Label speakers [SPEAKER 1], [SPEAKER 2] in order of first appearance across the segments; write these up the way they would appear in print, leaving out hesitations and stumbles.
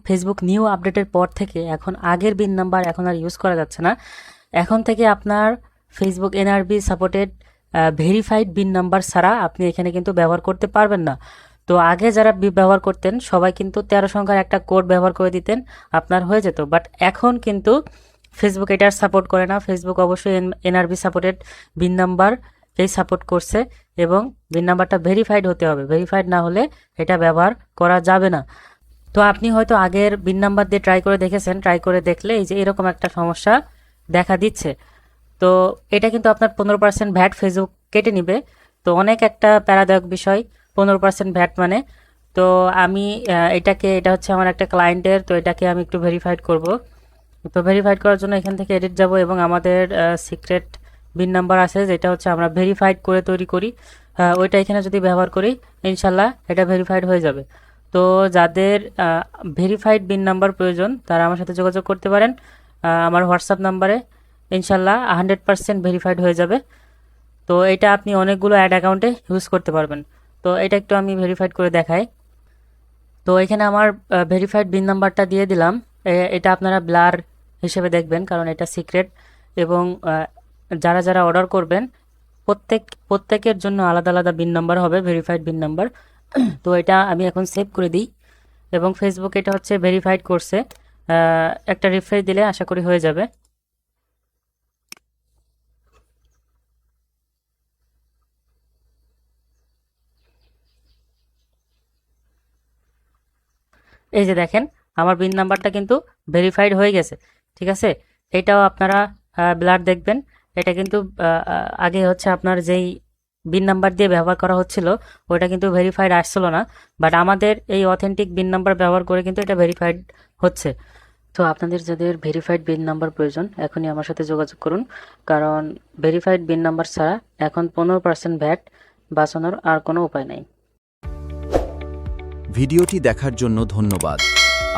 [SPEAKER 1] Facebook new আপডেটের পর থেকে এখন আগের বিন নাম্বার এখন আর ইউজ করা যাচ্ছে না। এখন থেকে আপনার ফেসবুক এনআরবি সাপোর্টেড ভেরিফাইড বিন নাম্বার ছাড়া আপনি এখানে কিন্তু ব্যবহার করতে পারবেন না। তো আগে যারা ব্যবহার করতেন সবাই কিন্তু 13 সংখ্যার একটা কোড ব্যবহার করে দিতেন, আপনার হয়ে যেত। বাট এখন কিন্তু ফেসবুক এটার সাপোর্ট করে না। ফেসবুক অবশ্যই এনআরবি সাপোর্টেড বিন নাম্বারকেই সাপোর্ট করছে এবং বিন নাম্বারটা ভেরিফাইড হতে হবে। ভেরিফাইড না হলে এটা ব্যবহার করা যাবে না। তো আপনি হয়তো আগের বিন নাম্বার দিয়ে ট্রাই করে দেখেছেন, ট্রাই করে দেখলে এই যে এরকম একটা সমস্যা দেখা দিচ্ছে। তো এটা কিন্তু আপনার 15% ভ্যাট ফেসবুক কেটে নিবে। তো অনেক একটা প্যারাদায়ক বিষয় 15% ভ্যাট মানে। তো আমি এটা হচ্ছে আমার একটা ক্লায়েন্টের, তো এটাকে আমি একটু ভেরিফাইড করব। তো ভেরিফাইড করার জন্য এখান থেকে এডিট যাব এবং আমাদের সিক্রেট বিন নাম্বার আছে যেটা হচ্ছে আমরা ভেরিফাইড করে তৈরি করি, ওইটা এখানে যদি ব্যবহার করি ইনশাল্লাহ এটা ভেরিফাইড হয়ে যাবে। তো যাদের ভেরিফাইড বিন নাম্বার প্রয়োজন তারা আমার সাথে যোগাযোগ করতে পারেন আমার হোয়াটসঅ্যাপ নাম্বারে। ইনশাল্লাহ 100% ভেরিফাইড হয়ে যাবে। তো এটা আপনি অনেকগুলো অ্যাড অ্যাকাউন্টে ইউজ করতে পারবেন। তো এটা একটু আমি ভেরিফাইড করে দেখাই। তো এখানে আমার ভেরিফাইড বিন নাম্বারটা দিয়ে দিলাম। এটা আপনারা ব্লার হিসেবে দেখবেন কারণ এটা সিক্রেট এবং যারা যারা অর্ডার করবেন প্রত্যেকের জন্য আলাদা আলাদা বিন নাম্বার হবে, ভেরিফাইড বিন নাম্বার। তো এটা আমি এখন সেভ করে দিই এবং ফেসবুক এটা হচ্ছে ভেরিফাইড করছে। একটা রিফ্রেশ দিলে আশা করি হয়ে যাবে। এই যে দেখেন আমার বিন নাম্বারটা কিন্তু ভেরিফাইড হয়ে গেছে। ঠিক আছে, এটাও আপনারা ব্লার দেখবেন। এটা কিন্তু আগে হচ্ছে আপনার যেই বিন নাম্বার দিয়ে ব্যবহার করা হচ্ছিল ওটা কিন্তু ভেরিফাইড আসছিল না, বাট আমাদের এই অথেন্টিক বিন নাম্বার ব্যবহার করে কিন্তু এটা ভেরিফাইড হচ্ছে। তো আপনাদের যাদের ভেরিফাইড বিন নাম্বার প্রয়োজন এখনই আমার সাথে যোগাযোগ করুন, কারণ ভেরিফাইড বিন নাম্বার ছাড়া এখন 15% ভ্যাট বাঁচানোর আর কোনো উপায় নাই।
[SPEAKER 2] ভিডিওটি দেখার জন্য ধন্যবাদ।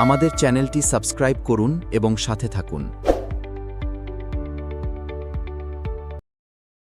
[SPEAKER 2] আমাদের চ্যানেলটি সাবস্ক্রাইব করুন এবং সাথে থাকুন।